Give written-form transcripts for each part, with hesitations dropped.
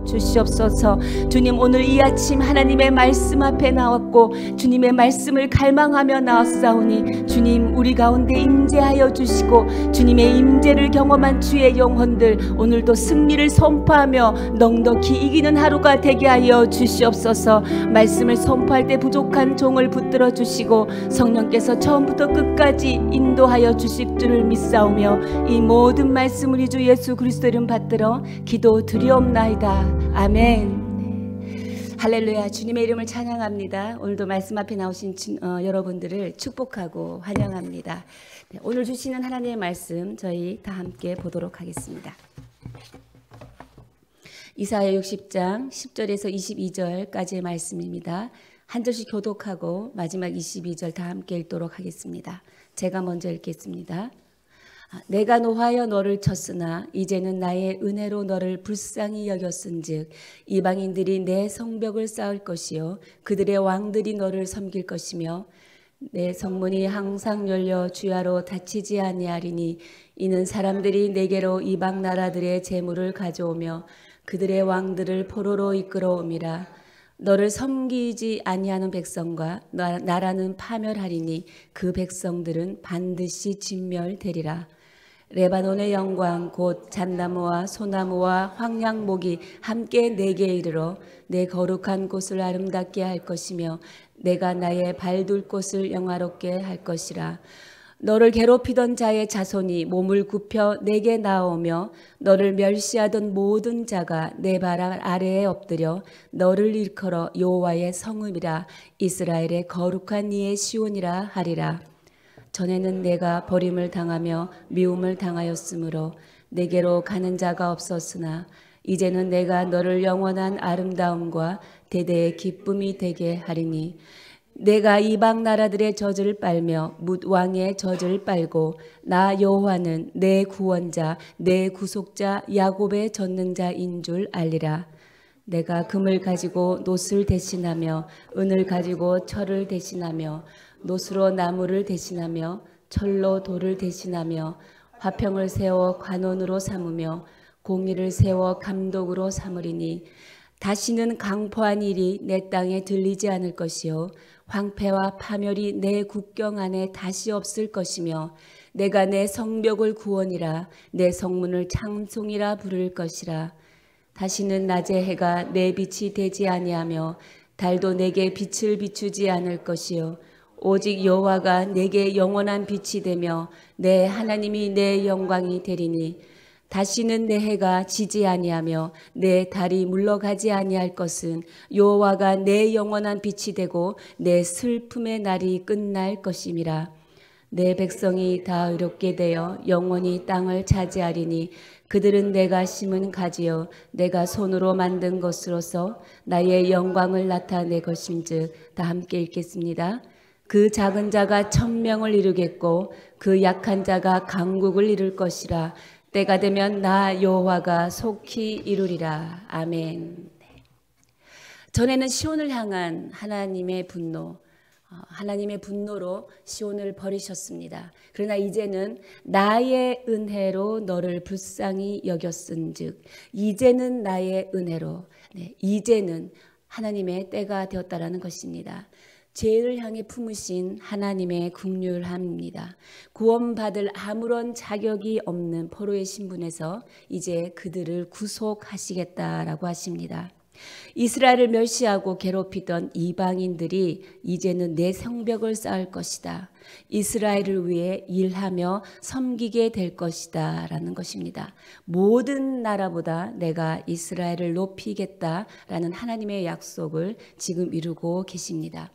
하여 주시옵소서. 주님, 오늘 이 아침 하나님의 말씀 앞에 나왔고 주님의 말씀을 갈망하며 나왔사오니 주님, 우리 가운데 임재하여 주시고 주님의 임재를 경험한 주의 영혼들 오늘도 승리를 선포하며 넉넉히 이기는 하루가 되게 하여 주시옵소서. 말씀을 선포할 때 부족한 종을 붙들어 주시고 성령께서 처음부터 끝까지 인도하여 주실 줄을 믿사오며 이 모든 말씀 우리 주 예수 그리스도 이름 받들어 기도 드리옵나이다. 아멘. 할렐루야. 주님의 이름을 찬양합니다. 오늘도 말씀 앞에 나오신 여러분들을 축복하고 환영합니다. 오늘 주시는 하나님의 말씀 저희 다 함께 보도록 하겠습니다. 이사야 60장 10절에서 22절까지의 말씀입니다. 한 절씩 교독하고 마지막 22절 다 함께 읽도록 하겠습니다. 제가 먼저 읽겠습니다. 내가 노하여 너를 쳤으나 이제는 나의 은혜로 너를 불쌍히 여겼은즉 이방인들이 내 성벽을 쌓을 것이요 그들의 왕들이 너를 섬길 것이며 내 성문이 항상 열려 주야로 닫히지 아니하리니 이는 사람들이 내게로 이방 나라들의 재물을 가져오며 그들의 왕들을 포로로 이끌어옴이라. 너를 섬기지 아니하는 백성과 나라는 파멸하리니 그 백성들은 반드시 진멸되리라. 레바논의 영광 곧 잣나무와 소나무와 황양목이 함께 내게 이르러 내 거룩한 곳을 아름답게 할 것이며 내가 나의 발둘 곳을 영화롭게 할 것이라. 너를 괴롭히던 자의 자손이 몸을 굽혀 내게 나오며 너를 멸시하던 모든 자가 내 발 아래에 엎드려 너를 일컬어 여호와의 성읍이라 이스라엘의 거룩한 이의 시온이라 하리라. 전에는 내가 버림을 당하며 미움을 당하였으므로 내게로 가는 자가 없었으나 이제는 내가 너를 영원한 아름다움과 대대의 기쁨이 되게 하리니 내가 이방 나라들의 젖을 빨며 뭇 왕의 젖을 빨고 나 여호와는 내 구원자 내 구속자 야곱의 전능자인 줄 알리라. 내가 금을 가지고 놋을 대신하며 은을 가지고 철을 대신하며 놋으로 나무를 대신하며 철로 돌을 대신하며 화평을 세워 관원으로 삼으며 공의를 세워 감독으로 삼으리니 다시는 강포한 일이 내 땅에 들리지 않을 것이요 황폐와 파멸이 내 국경 안에 다시 없을 것이며 내가 내 성벽을 구원이라 내 성문을 찬송이라 부를 것이라. 다시는 낮의 해가 내 빛이 되지 아니하며 달도 내게 빛을 비추지 않을 것이요 오직 여호와가 내게 영원한 빛이 되며 내 하나님이 내 영광이 되리니 다시는 내 해가 지지 아니하며 내 달이 물러가지 아니할 것은 여호와가 내 영원한 빛이 되고 내 슬픔의 날이 끝날 것임이라. 내 백성이 다 의롭게 되어 영원히 땅을 차지하리니 그들은 내가 심은 가지요 내가 손으로 만든 것으로서 나의 영광을 나타낼 것인즉. 다 함께 읽겠습니다. 그 작은 자가 1000명을 이루겠고 그 약한 자가 강국을 이룰 것이라. 때가 되면 나 여호와가 속히 이루리라. 아멘. 전에는 시온을 향한 하나님의 분노로 시온을 버리셨습니다. 그러나 이제는 나의 은혜로 너를 불쌍히 여겼은즉 이제는 나의 은혜로 이제는 하나님의 때가 되었다라는 것입니다. 죄를 향해 품으신 하나님의 긍휼함입니다. 구원받을 아무런 자격이 없는 포로의 신분에서 이제 그들을 구속하시겠다라고 하십니다. 이스라엘을 멸시하고 괴롭히던 이방인들이 이제는 내 성벽을 쌓을 것이다. 이스라엘을 위해 일하며 섬기게 될 것이다 라는 것입니다. 모든 나라보다 내가 이스라엘을 높이겠다라는 하나님의 약속을 지금 이루고 계십니다.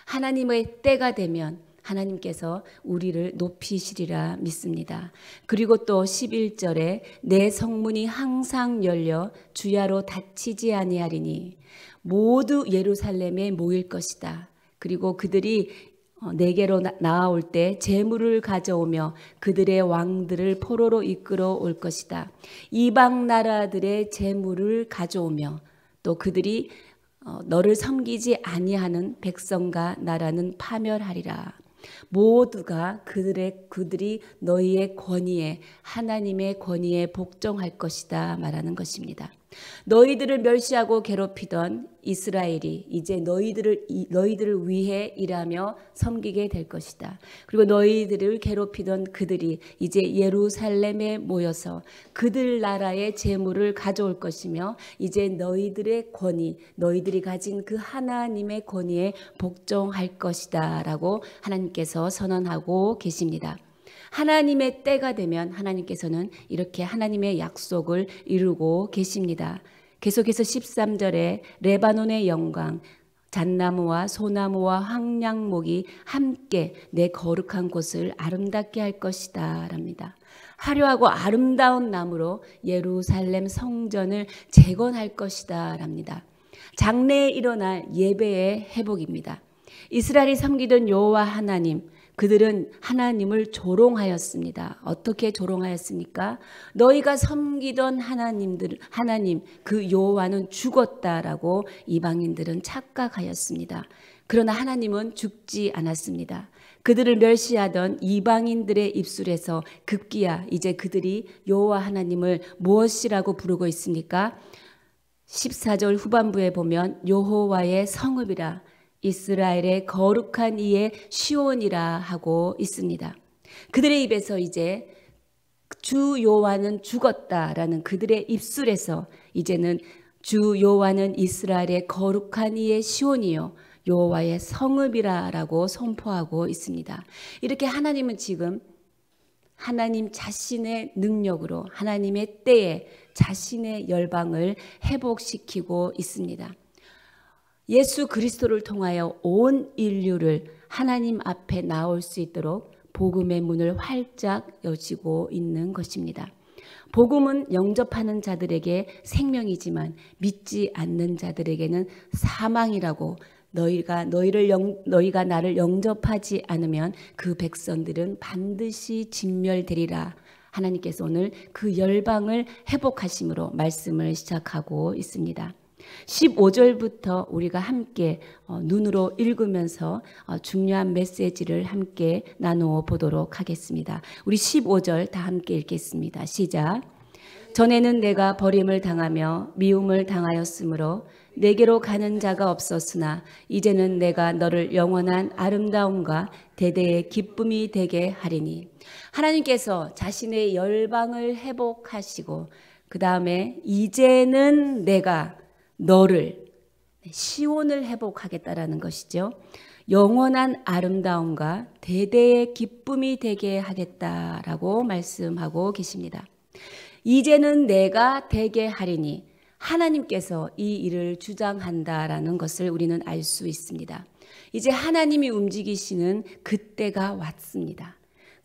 하나님의 때가 되면 하나님께서 우리를 높이시리라 믿습니다. 그리고 또 11절에 내 성문이 항상 열려 주야로 닫히지 아니하리니 모두 예루살렘에 모일 것이다. 그리고 그들이 내게로 나아올 때 재물을 가져오며 그들의 왕들을 포로로 이끌어 올 것이다. 이방 나라들의 재물을 가져오며 또 그들이 너를 섬기지 아니하는 백성과 나라는 파멸하리라. 모두가 그들이 너희의 권위에 하나님의 권위에 복종할 것이다 말하는 것입니다. 너희들을 멸시하고 괴롭히던 이스라엘이 이제 너희들을 위해 일하며 섬기게 될 것이다. 그리고 너희들을 괴롭히던 그들이 이제 예루살렘에 모여서 그들 나라의 재물을 가져올 것이며 이제 너희들의 권위, 너희들이 가진 그 하나님의 권위에 복종할 것이다 라고 하나님께서 선언하고 계십니다. 하나님의 때가 되면 하나님께서는 이렇게 하나님의 약속을 이루고 계십니다. 계속해서 13절에 레바논의 영광, 잣나무와 소나무와 황량목이 함께 내 거룩한 곳을 아름답게 할 것이다 랍니다. 화려하고 아름다운 나무로 예루살렘 성전을 재건할 것이다 랍니다. 장래에 일어날 예배의 회복입니다. 이스라엘이 섬기던 여호와 하나님, 그들은 하나님을 조롱하였습니다. 어떻게 조롱하였습니까? 너희가 섬기던 하나님 그 여호와는 죽었다라고 이방인들은 착각하였습니다. 그러나 하나님은 죽지 않았습니다. 그들을 멸시하던 이방인들의 입술에서 급기야 이제 그들이 여호와 하나님을 무엇이라고 부르고 있습니까? 14절 후반부에 보면 여호와의 성읍이라 이스라엘의 거룩한 이의 시온이라 하고 있습니다. 그들의 입에서 이제 주 여호와는 죽었다라는 그들의 입술에서 이제는 주 여호와는 이스라엘의 거룩한 이의 시온이요 여호와의 성읍이라라고 선포하고 있습니다. 이렇게 하나님은 지금 하나님 자신의 능력으로 하나님의 때에 자신의 열방을 회복시키고 있습니다. 예수 그리스도를 통하여 온 인류를 하나님 앞에 나올 수 있도록 복음의 문을 활짝 여시고 있는 것입니다. 복음은 영접하는 자들에게 생명이지만 믿지 않는 자들에게는 사망이라고 너희가 나를 영접하지 않으면 그 백성들은 반드시 진멸되리라. 하나님께서 오늘 그 열방을 회복하심으로 말씀을 시작하고 있습니다. 15절부터 우리가 함께 눈으로 읽으면서 중요한 메시지를 함께 나누어 보도록 하겠습니다. 우리 15절 다 함께 읽겠습니다. 시작. 전에는 내가 버림을 당하며 미움을 당하였으므로 내게로 가는 자가 없었으나 이제는 내가 너를 영원한 아름다움과 대대의 기쁨이 되게 하리니. 하나님께서 자신의 열방을 회복하시고 그 다음에 이제는 내가 너를 시온을 회복하겠다라는 것이죠. 영원한 아름다움과 대대의 기쁨이 되게 하겠다라고 말씀하고 계십니다. 이제는 내가 되게 하리니 하나님께서 이 일을 주장한다라는 것을 우리는 알 수 있습니다. 이제 하나님이 움직이시는 그때가 왔습니다.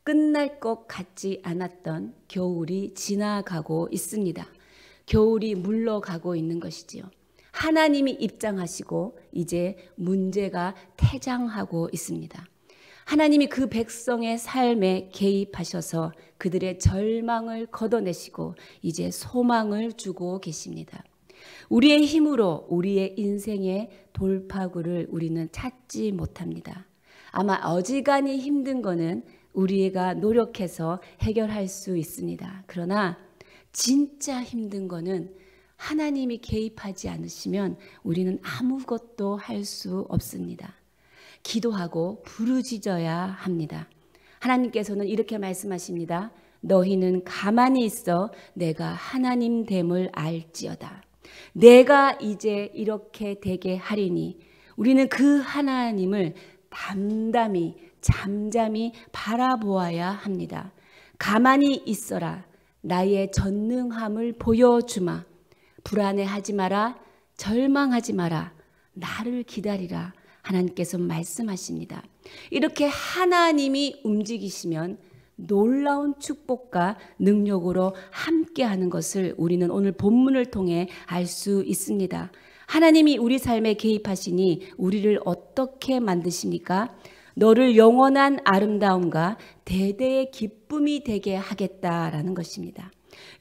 끝날 것 같지 않았던 겨울이 지나가고 있습니다. 겨울이 물러가고 있는 것이지요. 하나님이 입장하시고 이제 문제가 퇴장하고 있습니다. 하나님이 그 백성의 삶에 개입하셔서 그들의 절망을 걷어내시고 이제 소망을 주고 계십니다. 우리의 힘으로 우리의 인생의 돌파구를 우리는 찾지 못합니다. 아마 어지간히 힘든 거는 우리가 노력해서 해결할 수 있습니다. 그러나 진짜 힘든 거는 하나님이 개입하지 않으시면 우리는 아무것도 할 수 없습니다. 기도하고 부르짖어야 합니다. 하나님께서는 이렇게 말씀하십니다. 너희는 가만히 있어 내가 하나님 됨을 알지어다. 내가 이제 이렇게 되게 하리니 우리는 그 하나님을 담담히 잠잠히 바라보아야 합니다. 가만히 있어라. 나의 전능함을 보여주마. 불안해하지 마라. 절망하지 마라. 나를 기다리라. 하나님께서 말씀하십니다. 이렇게 하나님이 움직이시면 놀라운 축복과 능력으로 함께하는 것을 우리는 오늘 본문을 통해 알 수 있습니다. 하나님이 우리 삶에 개입하시니 우리를 어떻게 만드십니까? 너를 영원한 아름다움과 대대의 기쁨이 되게 하겠다라는 것입니다.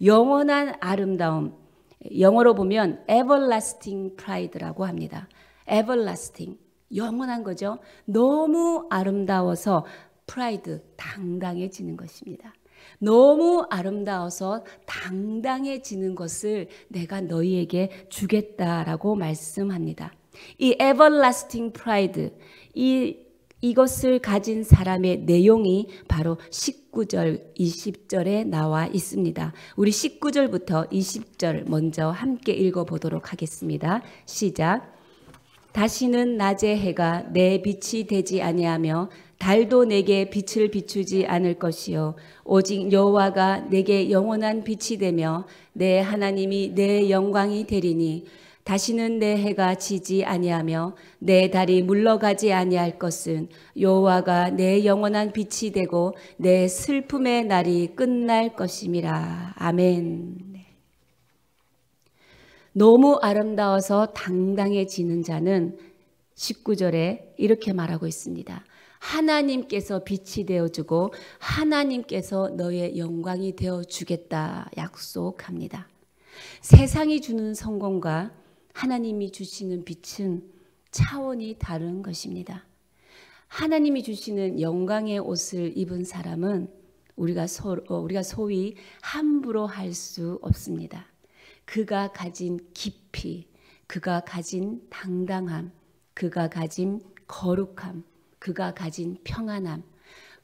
영원한 아름다움, 영어로 보면 everlasting pride라고 합니다. everlasting, 영원한 거죠. 너무 아름다워서 프라이드, 당당해지는 것입니다. 너무 아름다워서 당당해지는 것을 내가 너희에게 주겠다라고 말씀합니다. 이 everlasting pride, 이것을 가진 사람의 내용이 바로 19절, 20절에 나와 있습니다. 우리 19절부터 20절 먼저 함께 읽어보도록 하겠습니다. 시작. 다시는 낮의 해가 내 빛이 되지 아니하며 달도 내게 빛을 비추지 않을 것이요 오직 여호와가 내게 영원한 빛이 되며 내 하나님이 내 영광이 되리니 다시는 내 해가 지지 아니하며 내 달이 물러가지 아니할 것은 여호와가 내 영원한 빛이 되고 내 슬픔의 날이 끝날 것임이라. 아멘. 너무 아름다워서 당당해지는 자는 19절에 이렇게 말하고 있습니다. 하나님께서 빛이 되어주고 하나님께서 너의 영광이 되어주겠다 약속합니다. 세상이 주는 성공과 하나님이 주시는 빛은 차원이 다른 것입니다. 하나님이 주시는 영광의 옷을 입은 사람은 우리가 소위 함부로 할 수 없습니다. 그가 가진 깊이, 그가 가진 당당함, 그가 가진 거룩함, 그가 가진 평안함,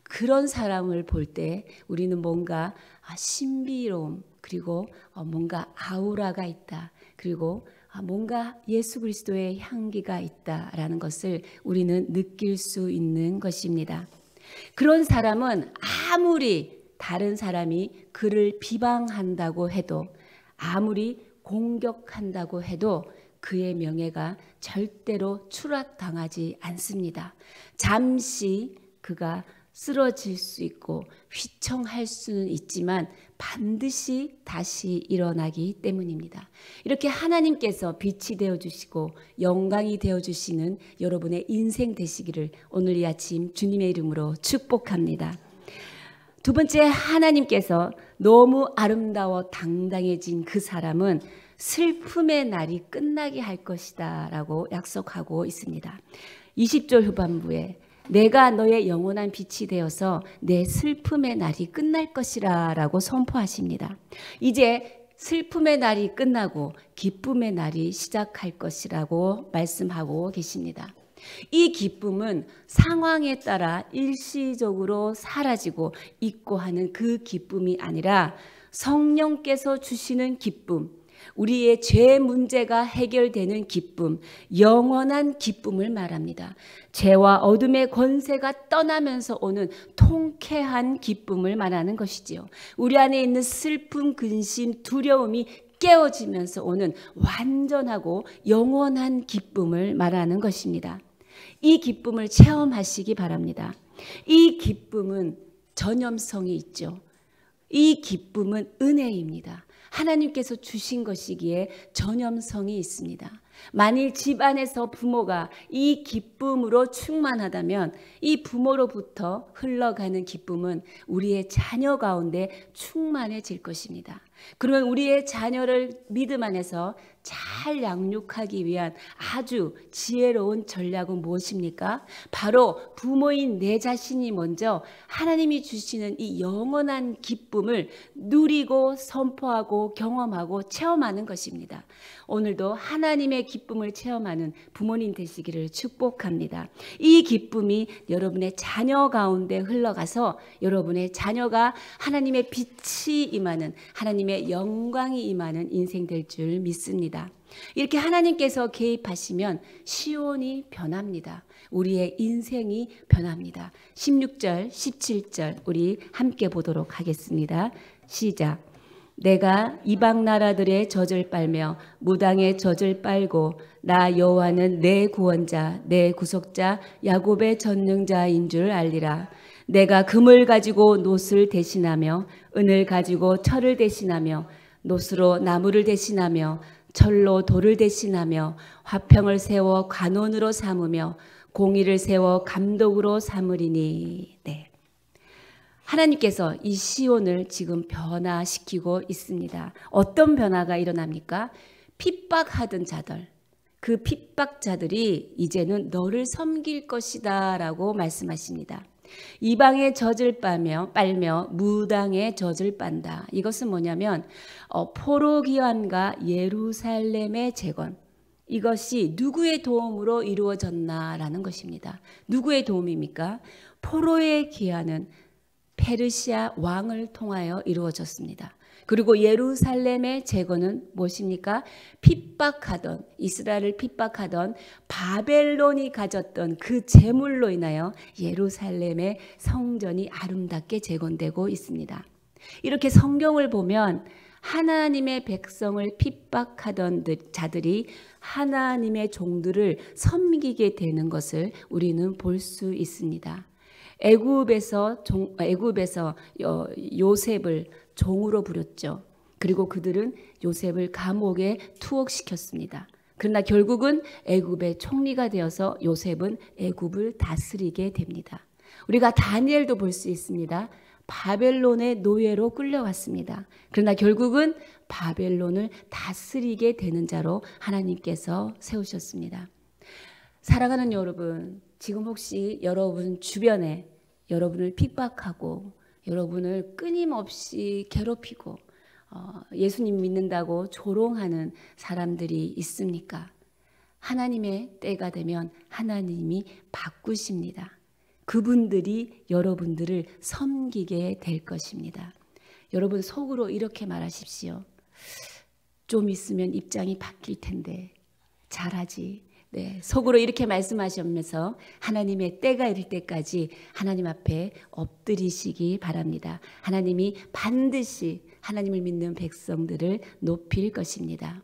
그런 사람을 볼 때 우리는 뭔가 신비로움, 그리고 뭔가 아우라가 있다, 그리고 뭔가 예수 그리스도의 향기가 있다라는 것을 우리는 느낄 수 있는 것입니다. 그런 사람은 아무리 다른 사람이 그를 비방한다고 해도, 아무리 공격한다고 해도 그의 명예가 절대로 추락당하지 않습니다. 잠시 그가 쓰러질 수 있고 휘청할 수는 있지만 반드시 다시 일어나기 때문입니다. 이렇게 하나님께서 빛이 되어주시고 영광이 되어주시는 여러분의 인생 되시기를 오늘 이 아침 주님의 이름으로 축복합니다. 두 번째, 하나님께서 너무 아름다워 당당해진 그 사람은 슬픔의 날이 끝나게 할 것이다 라고 약속하고 있습니다. 20절 후반부에 내가 너의 영원한 빛이 되어서 내 슬픔의 날이 끝날 것이라 라고 선포하십니다. 이제 슬픔의 날이 끝나고 기쁨의 날이 시작할 것이라고 말씀하고 계십니다. 이 기쁨은 상황에 따라 일시적으로 사라지고 있고 하는 그 기쁨이 아니라 성령께서 주시는 기쁨, 우리의 죄 문제가 해결되는 기쁨, 영원한 기쁨을 말합니다. 죄와 어둠의 권세가 떠나면서 오는 통쾌한 기쁨을 말하는 것이지요. 우리 안에 있는 슬픔, 근심, 두려움이 깨어지면서 오는 완전하고 영원한 기쁨을 말하는 것입니다. 이 기쁨을 체험하시기 바랍니다. 이 기쁨은 전염성이 있죠. 이 기쁨은 은혜입니다. 하나님께서 주신 것이기에 전염성이 있습니다. 만일 집안에서 부모가 이 기쁨으로 충만하다면 이 부모로부터 흘러가는 기쁨은 우리의 자녀 가운데 충만해질 것입니다. 그러면 우리의 자녀를 믿음 안에서 잘 양육하기 위한 아주 지혜로운 전략은 무엇입니까? 바로 부모인 내 자신이 먼저 하나님이 주시는 이 영원한 기쁨을 누리고 선포하고 경험하고 체험하는 것입니다. 오늘도 하나님의 기쁨을 체험하는 부모님 되시기를 축복합니다. 이 기쁨이 여러분의 자녀 가운데 흘러가서 여러분의 자녀가 하나님의 빛이 임하는, 하나님의 영광이 임하는 인생 될 줄 믿습니다. 이렇게 하나님께서 개입하시면 시온이 변합니다. 우리의 인생이 변합니다. 16절, 17절 우리 함께 보도록 하겠습니다. 시작. 내가 이방 나라들의 젖을 빨며 무당의 젖을 빨고 나 여호와는 내 구원자, 내 구속자, 야곱의 전능자인 줄 알리라. 내가 금을 가지고 놋을 대신하며 은을 가지고 철을 대신하며 놋으로 나무를 대신하며 철로 돌을 대신하며 화평을 세워 관원으로 삼으며 공의를 세워 감독으로 삼으리니. 네. 하나님께서 이 시온을 지금 변화시키고 있습니다. 어떤 변화가 일어납니까? 핍박하던 자들, 그 핍박자들이 이제는 너를 섬길 것이다 라고 말씀하십니다. 이방의 젖을 빨며 무당의 젖을 빤다. 이것은 뭐냐면 포로 귀환과 예루살렘의 재건, 이것이 누구의 도움으로 이루어졌나라는 것입니다. 누구의 도움입니까? 포로의 귀환은 페르시아 왕을 통하여 이루어졌습니다. 그리고 예루살렘의 재건은 무엇입니까? 핍박하던, 이스라엘을 핍박하던 바벨론이 가졌던 그 재물로 인하여 예루살렘의 성전이 아름답게 재건되고 있습니다. 이렇게 성경을 보면 하나님의 백성을 핍박하던 자들이 하나님의 종들을 섬기게 되는 것을 우리는 볼 수 있습니다. 애굽에서 요셉을 종으로 부렸죠. 그리고 그들은 요셉을 감옥에 투옥시켰습니다. 그러나 결국은 애굽의 총리가 되어서 요셉은 애굽을 다스리게 됩니다. 우리가 다니엘도 볼 수 있습니다. 바벨론의 노예로 끌려왔습니다. 그러나 결국은 바벨론을 다스리게 되는 자로 하나님께서 세우셨습니다. 사랑하는 여러분, 지금 혹시 여러분 주변에 여러분을 핍박하고 여러분을 끊임없이 괴롭히고 예수님 믿는다고 조롱하는 사람들이 있습니까? 하나님의 때가 되면 하나님이 바꾸십니다. 그분들이 여러분들을 섬기게 될 것입니다. 여러분 속으로 이렇게 말하십시오. 좀 있으면 입장이 바뀔 텐데 잘하지. 네, 속으로 이렇게 말씀하시면서 하나님의 때가 이를 때까지 하나님 앞에 엎드리시기 바랍니다. 하나님이 반드시 하나님을 믿는 백성들을 높일 것입니다.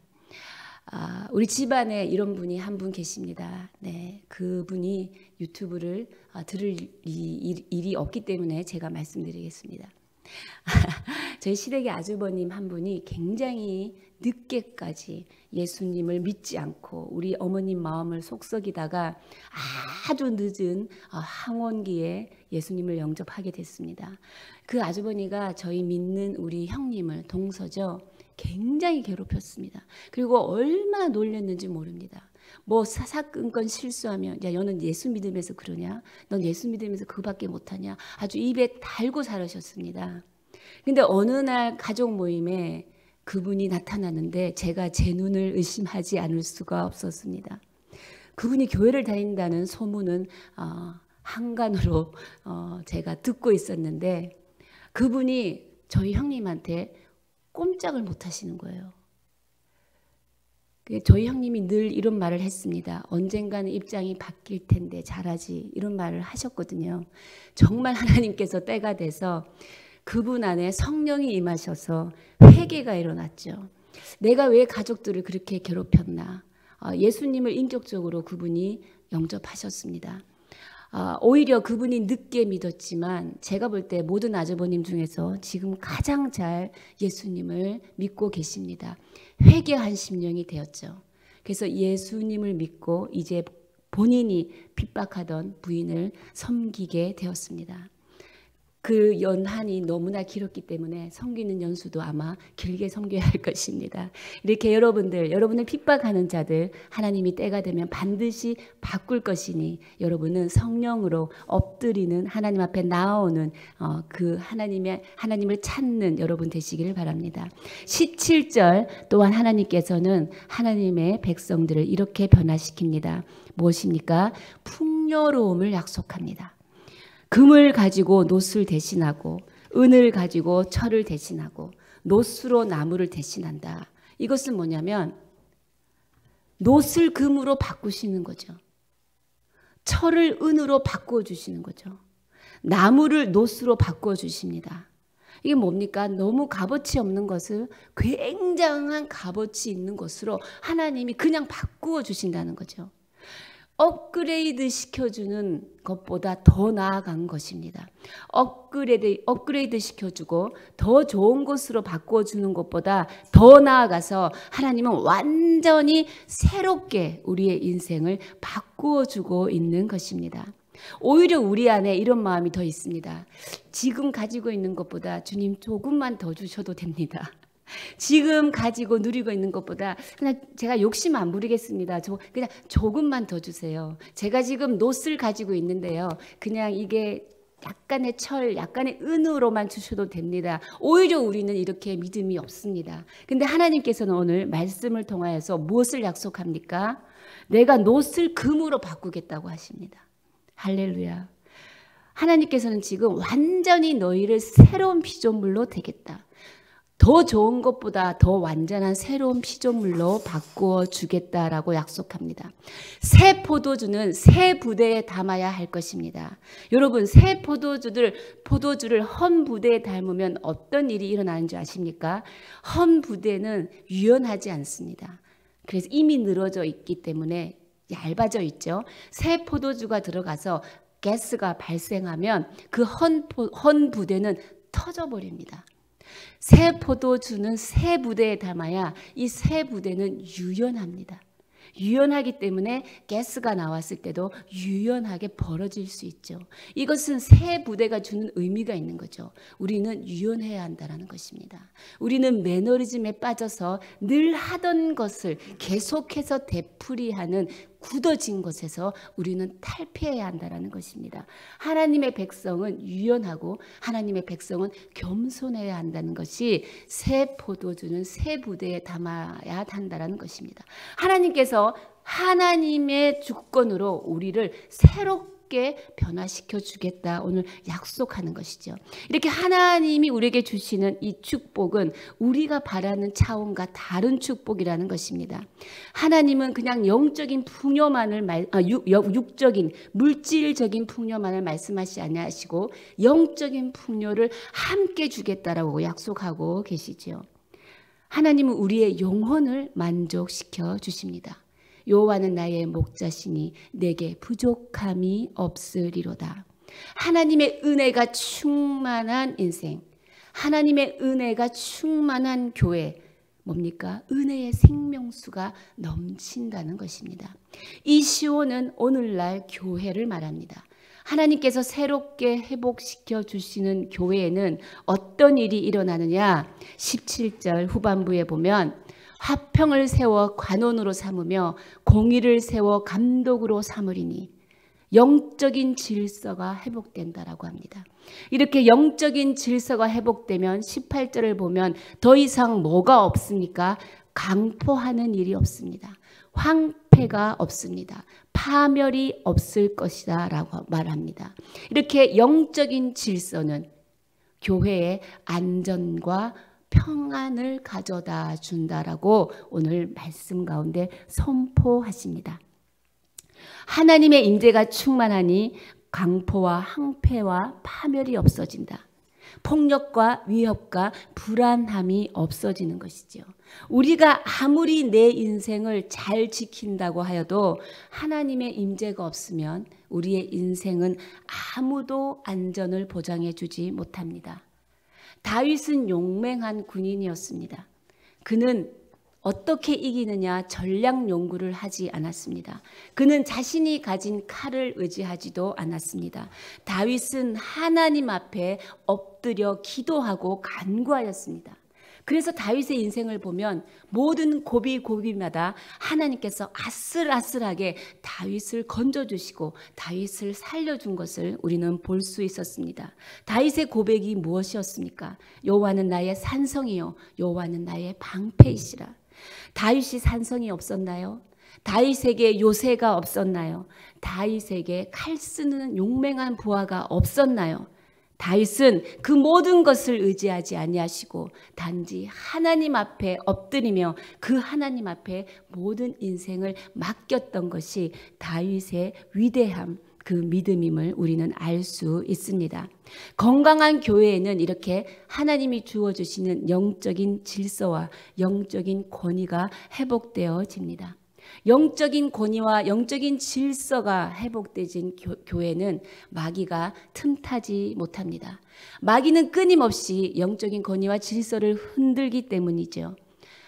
우리 집안에 이런 분이 한 분 계십니다. 네, 그분이 유튜브를 들을 일이 없기 때문에 제가 말씀드리겠습니다. 저희 시댁의 아주버님 한 분이 굉장히 늦게까지 예수님을 믿지 않고 우리 어머님 마음을 속썩이다가 아주 늦은 황혼기에 예수님을 영접하게 됐습니다. 그 아주버니가 저희 믿는 우리 형님을 동서죠 굉장히 괴롭혔습니다. 그리고 얼마나 놀렸는지 모릅니다. 뭐 사사건건 실수하면 야 너는 예수 믿으면서 그러냐? 넌 예수 믿으면서 그밖에 못하냐? 아주 입에 달고 살으셨습니다. 근데 어느 날 가족 모임에 그분이 나타나는데 제가 제 눈을 의심하지 않을 수가 없었습니다. 그분이 교회를 다닌다는 소문은 한간으로 제가 듣고 있었는데 그분이 저희 형님한테 꼼짝을 못 하시는 거예요. 저희 형님이 늘 이런 말을 했습니다. 언젠가는 입장이 바뀔 텐데 잘하지 이런 말을 하셨거든요. 정말 하나님께서 때가 돼서 그분 안에 성령이 임하셔서 회개가 일어났죠. 내가 왜 가족들을 그렇게 괴롭혔나. 예수님을 인격적으로 그분이 영접하셨습니다. 오히려 그분이 늦게 믿었지만 제가 볼 때 모든 아주버님 중에서 지금 가장 잘 예수님을 믿고 계십니다. 회개한 심령이 되었죠. 그래서 예수님을 믿고 이제 본인이 핍박하던 부인을 섬기게 되었습니다. 그 연한이 너무나 길었기 때문에 섬기는 연수도 아마 길게 섬겨야 할 것입니다. 이렇게 여러분을 핍박하는 자들 하나님이 때가 되면 반드시 바꿀 것이니 여러분은 성령으로 엎드리는 하나님 앞에 나오는 그 하나님을 찾는 여러분 되시기를 바랍니다. 17절 또한 하나님께서는 하나님의 백성들을 이렇게 변화시킵니다. 무엇입니까? 풍요로움을 약속합니다. 금을 가지고 놋을 대신하고 은을 가지고 철을 대신하고 놋으로 나무를 대신한다. 이것은 뭐냐면 놋을 금으로 바꾸시는 거죠. 철을 은으로 바꾸어 주시는 거죠. 나무를 놋으로 바꾸어 주십니다. 이게 뭡니까? 너무 값어치 없는 것을 굉장한 값어치 있는 것으로 하나님이 그냥 바꾸어 주신다는 거죠. 업그레이드 시켜주는 것보다 더 나아간 것입니다. 업그레이드 시켜주고 더 좋은 것으로 바꿔주는 것보다 더 나아가서 하나님은 완전히 새롭게 우리의 인생을 바꾸어주고 있는 것입니다. 오히려 우리 안에 이런 마음이 더 있습니다. 지금 가지고 있는 것보다 주님 조금만 더 주셔도 됩니다. 지금 가지고 누리고 있는 것보다 그냥 제가 욕심 안 부리겠습니다. 그냥 조금만 더 주세요. 제가 지금 놋을 가지고 있는데요. 그냥 이게 약간의 철, 약간의 은으로만 주셔도 됩니다. 오히려 우리는 이렇게 믿음이 없습니다. 근데 하나님께서는 오늘 말씀을 통하여서 무엇을 약속합니까? 내가 놋을 금으로 바꾸겠다고 하십니다. 할렐루야. 하나님께서는 지금 완전히 너희를 새로운 피조물로 되겠다. 더 좋은 것보다 더 완전한 새로운 피조물로 바꾸어 주겠다라고 약속합니다. 새 포도주는 새 부대에 담아야 할 것입니다. 여러분, 새 포도주를 헌 부대에 담으면 어떤 일이 일어나는 줄 아십니까? 헌 부대는 유연하지 않습니다. 그래서 이미 늘어져 있기 때문에 얇아져 있죠. 새 포도주가 들어가서 가스가 발생하면 그 헌 부대는 터져버립니다. 새 포도주는 새 부대에 담아야 이 새 부대는 유연합니다. 유연하기 때문에 가스가 나왔을 때도 유연하게 벌어질 수 있죠. 이것은 새 부대가 주는 의미가 있는 거죠. 우리는 유연해야 한다는 것입니다. 우리는 매너리즘에 빠져서 늘 하던 것을 계속해서 되풀이하는 굳어진 것에서 우리는 탈피해야 한다는 것입니다. 하나님의 백성은 유연하고 하나님의 백성은 겸손해야 한다는 것이 새 포도주는 새 부대에 담아야 한다는 것입니다. 하나님께서 하나님의 주권으로 우리를 새롭게 변화시켜 주겠다 오늘 약속하는 것이죠. 이렇게 하나님이 우리에게 주시는 이 축복은 우리가 바라는 차원과 다른 축복이라는 것입니다. 하나님은 그냥 영적인 풍요만을 육적인 물질적인 풍요만을 말씀하시지 아니하시고 영적인 풍요를 함께 주겠다라고 약속하고 계시죠. 하나님은 우리의 영혼을 만족시켜 주십니다. 여호와는 나의 목자시니 내게 부족함이 없으리로다. 하나님의 은혜가 충만한 인생, 하나님의 은혜가 충만한 교회, 뭡니까? 은혜의 생명수가 넘친다는 것입니다. 이 시온은 오늘날 교회를 말합니다. 하나님께서 새롭게 회복시켜 주시는 교회에는 어떤 일이 일어나느냐? 17절 후반부에 보면 화평을 세워 관원으로 삼으며 공의를 세워 감독으로 삼으리니 영적인 질서가 회복된다라고 합니다. 이렇게 영적인 질서가 회복되면 18절을 보면 더 이상 뭐가 없습니까? 강포하는 일이 없습니다. 황폐가 없습니다. 파멸이 없을 것이다 라고 말합니다. 이렇게 영적인 질서는 교회의 안전과 평안을 가져다 준다라고 오늘 말씀 가운데 선포하십니다. 하나님의 임재가 충만하니 강포와 항폐와 파멸이 없어진다. 폭력과 위협과 불안함이 없어지는 것이죠. 우리가 아무리 내 인생을 잘 지킨다고 하여도 하나님의 임재가 없으면 우리의 인생은 아무도 안전을 보장해 주지 못합니다. 다윗은 용맹한 군인이었습니다. 그는 어떻게 이기느냐 전략 연구를 하지 않았습니다. 그는 자신이 가진 칼을 의지하지도 않았습니다. 다윗은 하나님 앞에 엎드려 기도하고 간구하였습니다. 그래서 다윗의 인생을 보면 모든 고비마다 하나님께서 아슬아슬하게 다윗을 건져주시고 다윗을 살려준 것을 우리는 볼 수 있었습니다. 다윗의 고백이 무엇이었습니까? 여호와는 나의 산성이요 여호와는 나의 방패이시라. 다윗이 산성이 없었나요? 다윗에게 요새가 없었나요? 다윗에게 칼 쓰는 용맹한 부하가 없었나요? 다윗은 그 모든 것을 의지하지 아니하시고 단지 하나님 앞에 엎드리며 그 하나님 앞에 모든 인생을 맡겼던 것이 다윗의 위대함, 그 믿음임을 우리는 알 수 있습니다. 건강한 교회에는 이렇게 하나님이 주어주시는 영적인 질서와 영적인 권위가 회복되어집니다. 영적인 권위와 영적인 질서가 회복되진 교회는 마귀가 틈타지 못합니다. 마귀는 끊임없이 영적인 권위와 질서를 흔들기 때문이죠.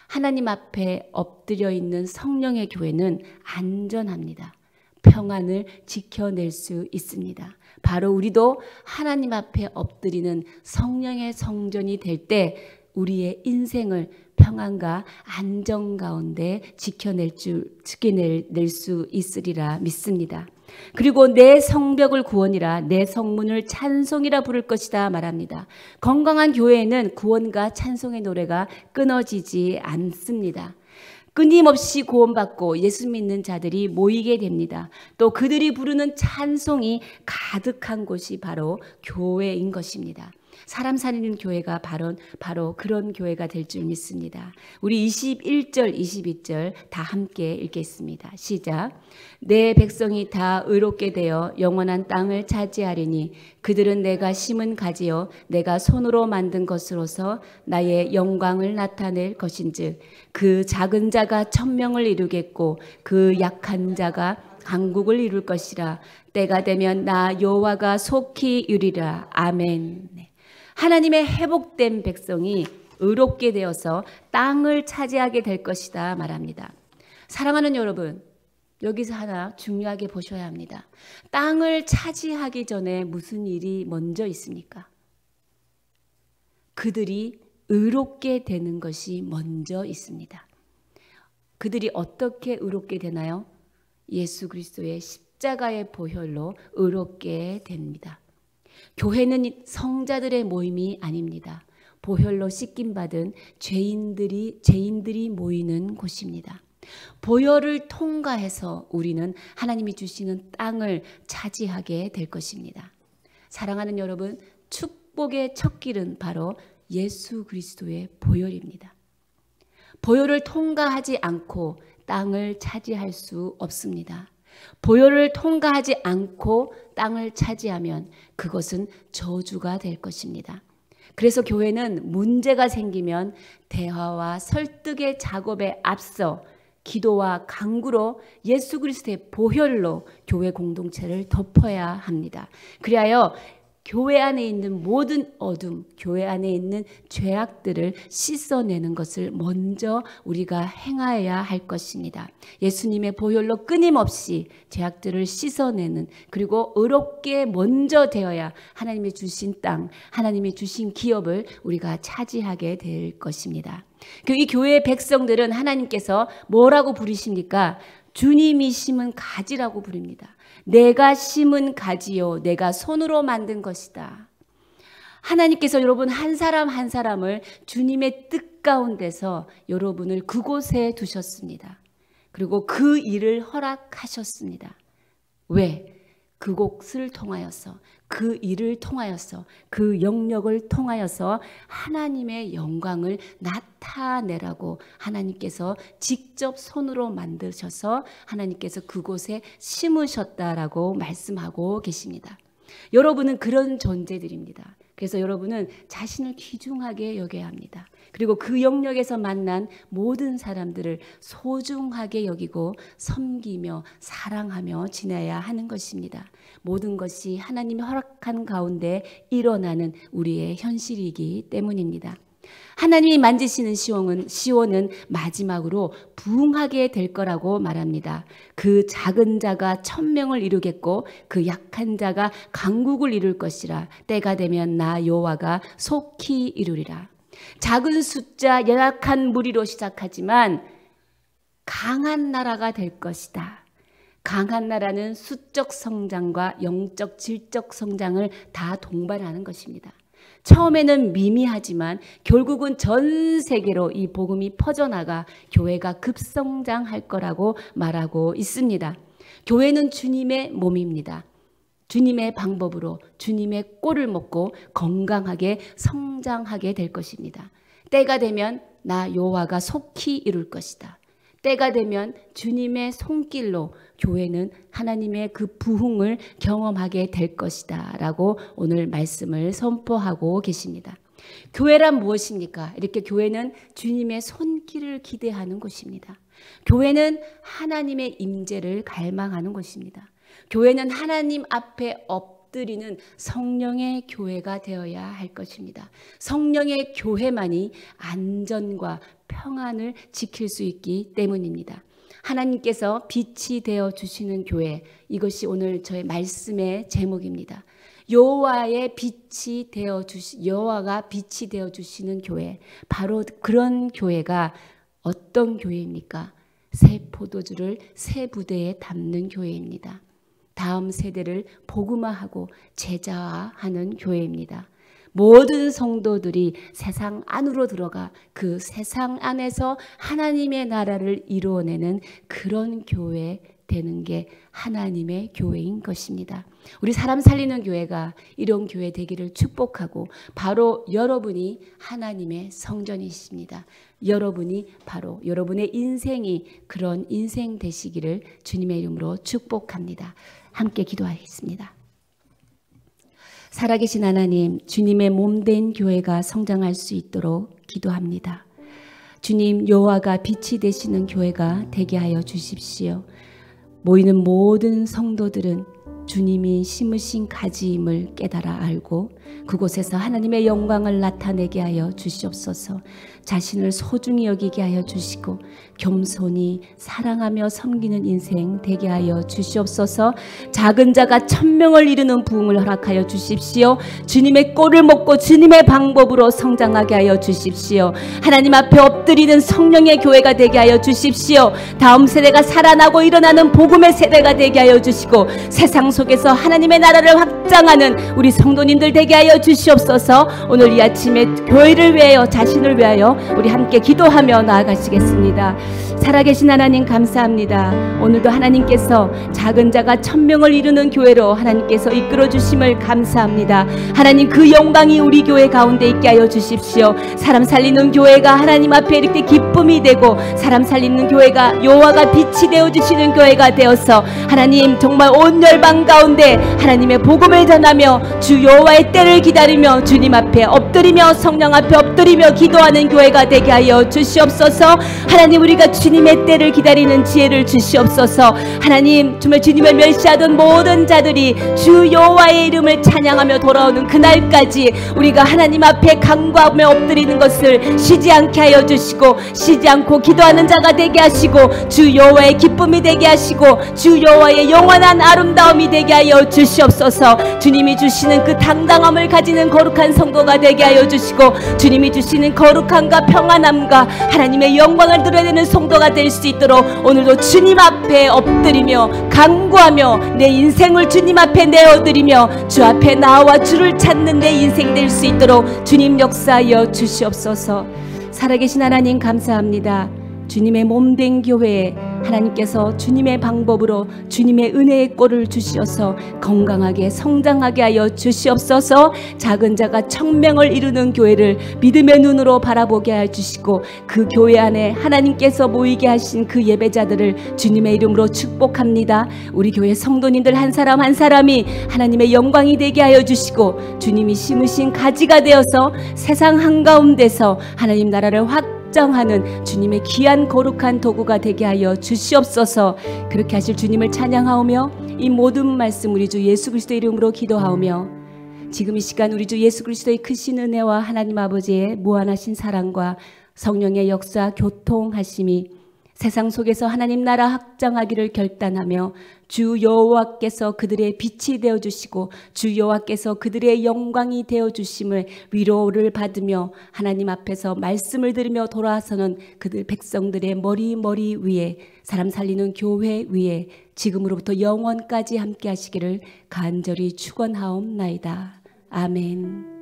하나님 앞에 엎드려 있는 성령의 교회는 안전합니다. 평안을 지켜낼 수 있습니다. 바로 우리도 하나님 앞에 엎드리는 성령의 성전이 될 때 우리의 인생을 평안과 안정 가운데 지켜낼 수 있으리라 믿습니다. 그리고 내 성벽을 구원이라 내 성문을 찬송이라 부를 것이다 말합니다. 건강한 교회에는 구원과 찬송의 노래가 끊어지지 않습니다. 끊임없이 구원받고 예수 믿는 자들이 모이게 됩니다. 또 그들이 부르는 찬송이 가득한 곳이 바로 교회인 것입니다. 사람 살리는 교회가 바로 그런 교회가 될 줄 믿습니다. 우리 21절, 22절 다 함께 읽겠습니다. 시작. 내 백성이 다 의롭게 되어 영원한 땅을 차지하리니 그들은 내가 심은 가지요 내가 손으로 만든 것으로서 나의 영광을 나타낼 것인즉 그 작은 자가 천명을 이루겠고 그 약한 자가 강국을 이룰 것이라. 때가 되면 나 여호와가 속히 이루리라. 아멘. 하나님의 회복된 백성이 의롭게 되어서 땅을 차지하게 될 것이다 말합니다. 사랑하는 여러분, 여기서 하나 중요하게 보셔야 합니다. 땅을 차지하기 전에 무슨 일이 먼저 있습니까? 그들이 의롭게 되는 것이 먼저 있습니다. 그들이 어떻게 의롭게 되나요? 예수 그리스도의 십자가의 보혈로 의롭게 됩니다. 교회는 성자들의 모임이 아닙니다. 보혈로 씻김받은 죄인들이 모이는 곳입니다. 보혈을 통과해서 우리는 하나님이 주시는 땅을 차지하게 될 것입니다. 사랑하는 여러분, 축복의 첫 길은 바로 예수 그리스도의 보혈입니다. 보혈을 통과하지 않고 땅을 차지할 수 없습니다. 보혈을 통과하지 않고 땅을 차지하면 그것은 저주가 될 것입니다. 그래서 교회는 문제가 생기면 대화와 설득의 작업에 앞서 기도와 간구로 예수 그리스도의 보혈로 교회 공동체를 덮어야 합니다. 그리하여 교회 안에 있는 모든 어둠, 교회 안에 있는 죄악들을 씻어내는 것을 먼저 우리가 행하여야 할 것입니다. 예수님의 보혈로 끊임없이 죄악들을 씻어내는, 그리고 의롭게 먼저 되어야 하나님이 주신 땅, 하나님이 주신 기업을 우리가 차지하게 될 것입니다. 이 교회의 백성들은 하나님께서 뭐라고 부르십니까? 주님이 심은 가지라고 부릅니다. 내가 심은 가지요 내가 손으로 만든 것이다. 하나님께서 여러분 한 사람 한 사람을 주님의 뜻 가운데서 여러분을 그곳에 두셨습니다. 그리고 그 일을 허락하셨습니다. 왜? 그곳을 통하여서, 그 일을 통하여서, 그 영역을 통하여서 하나님의 영광을 나타내라고 하나님께서 직접 손으로 만드셔서 하나님께서 그곳에 심으셨다라고 말씀하고 계십니다. 여러분은 그런 존재들입니다. 그래서 여러분은 자신을 귀중하게 여겨야 합니다. 그리고 그 영역에서 만난 모든 사람들을 소중하게 여기고 섬기며 사랑하며 지내야 하는 것입니다. 모든 것이 하나님이 허락한 가운데 일어나는 우리의 현실이기 때문입니다. 하나님이 만지시는 시온은 마지막으로 부흥하게 될 거라고 말합니다. 그 작은 자가 천명을 이루겠고 그 약한 자가 강국을 이룰 것이라. 때가 되면 나 여호와가 속히 이루리라. 작은 숫자 연약한 무리로 시작하지만 강한 나라가 될 것이다. 강한 나라는 수적 성장과 영적 질적 성장을 다 동반하는 것입니다. 처음에는 미미하지만 결국은 전 세계로 이 복음이 퍼져나가 교회가 급성장할 거라고 말하고 있습니다. 교회는 주님의 몸입니다. 주님의 방법으로 주님의 꼴을 먹고 건강하게 성장하게 될 것입니다. 때가 되면 나 여호와가 속히 이룰 것이다. 때가 되면 주님의 손길로 교회는 하나님의 그 부흥을 경험하게 될 것이다 라고 오늘 말씀을 선포하고 계십니다. 교회란 무엇입니까? 이렇게 교회는 주님의 손길을 기대하는 곳입니다. 교회는 하나님의 임재를 갈망하는 곳입니다. 교회는 하나님 앞에 엎드리는 성령의 교회가 되어야 할 것입니다. 성령의 교회만이 안전과 평안을 지킬 수 있기 때문입니다. 하나님께서 빛이 되어 주시는 교회, 이것이 오늘 저의 말씀의 제목입니다. 여호와가 빛이 되어 주시는 교회, 바로 그런 교회가 어떤 교회입니까? 새 포도주를 새 부대에 담는 교회입니다. 다음 세대를 복음화하고 제자화하는 교회입니다. 모든 성도들이 세상 안으로 들어가 그 세상 안에서 하나님의 나라를 이루어내는 그런 교회 되는 게 하나님의 교회인 것입니다. 우리 사람 살리는 교회가 이런 교회 되기를 축복하고, 바로 여러분이 하나님의 성전이십니다. 여러분이 바로 여러분의 인생이 그런 인생 되시기를 주님의 이름으로 축복합니다. 함께 기도하겠습니다. 살아계신 하나님, 주님의 몸된 교회가 성장할 수 있도록 기도합니다. 주님, 여호와가 빛이 되시는 교회가 되게 하여 주십시오. 모이는 모든 성도들은 주님이 심으신 가지임을 깨달아 알고 그곳에서 하나님의 영광을 나타내게 하여 주시옵소서. 자신을 소중히 여기게 하여 주시고 겸손히 사랑하며 섬기는 인생 되게 하여 주시옵소서. 작은 자가 1000명을 이루는 부흥을 허락하여 주십시오. 주님의 꼴을 먹고 주님의 방법으로 성장하게 하여 주십시오. 하나님 앞에 엎드리는 성령의 교회가 되게 하여 주십시오. 다음 세대가 살아나고 일어나는 복음의 세대가 되게 하여 주시고 세상 속에서 하나님의 나라를 확장하는 우리 성도님들 되게 하여 주시옵소서. 오늘 이 아침에 교회를 위하여, 자신을 위하여 우리 함께 기도하며 나아가시겠습니다. 살아계신 하나님 감사합니다. 오늘도 하나님께서 작은 자가 1000명을 이루는 교회로 하나님께서 이끌어 주심을 감사합니다. 하나님, 그 영광이 우리 교회 가운데 있게 하여 주십시오. 사람 살리는 교회가 하나님 앞에 이렇게 기쁨이 되고, 사람 살리는 교회가 여호와가 빛이 되어주시는 교회가 되어서 하나님 정말 온 열방 가운데 하나님의 복음을 전하며 주 여호와의 때를 기다리며 주님 앞에 엎드리며 성령 앞에 엎드리며 기도하는 교회가 되게 하여 주시옵소서. 하나님, 우리가 주님의 때를 기다리는 지혜를 주시옵소서. 하나님, 정말 주님을 멸시하던 모든 자들이 주 여호와의 이름을 찬양하며 돌아오는 그날까지 우리가 하나님 앞에 간구하며 엎드리는 것을 쉬지 않게 하여 주시고, 쉬지 않고 기도하는 자가 되게 하시고 주 여호와의 기쁨이 되게 하시고 주 여호와의 영원한 아름다움이 되게 하여 주시옵소서. 주님이 주시는 그 당당함을 가지는 거룩한 성도가 되게 하여 주시고, 주님이 주시는 거룩함과 평안함과 하나님의 영광을 드러내는 성도가 될 수 있도록 오늘도 주님 앞에 엎드리며 간구하며 내 인생을 주님 앞에 내어드리며 주 앞에 나와 주를 찾는 내 인생 될 수 있도록 주님 역사하여 주시옵소서. 살아계신 하나님 감사합니다. 주님의 몸된 교회에 하나님께서 주님의 방법으로 주님의 은혜의 꼴을 주시어서 건강하게 성장하게 하여 주시옵소서. 작은 자가 1000명을 이루는 교회를 믿음의 눈으로 바라보게 하여 주시고, 그 교회 안에 하나님께서 모이게 하신 그 예배자들을 주님의 이름으로 축복합니다. 우리 교회 성도님들 한 사람 한 사람이 하나님의 영광이 되게 하여 주시고, 주님이 심으신 가지가 되어서 세상 한가운데서 하나님 나라를 확장하는 주님의 귀한 거룩한 도구가 되게 하여 주시옵소서. 그렇게 하실 주님을 찬양하오며 이 모든 말씀 우리 주 예수 그리스도의 이름으로 기도하오며, 지금 이 시간 우리 주 예수 그리스도의 크신 은혜와 하나님 아버지의 무한하신 사랑과 성령의 역사 교통하심이 세상 속에서 하나님 나라 확장하기를 결단하며 주 여호와께서 그들의 빛이 되어주시고 주 여호와께서 그들의 영광이 되어주심을 위로를 받으며 하나님 앞에서 말씀을 들으며 돌아서는 그들 백성들의 머리 위에, 사람 살리는 교회 위에 지금으로부터 영원까지 함께 하시기를 간절히 축원하옵나이다. 아멘.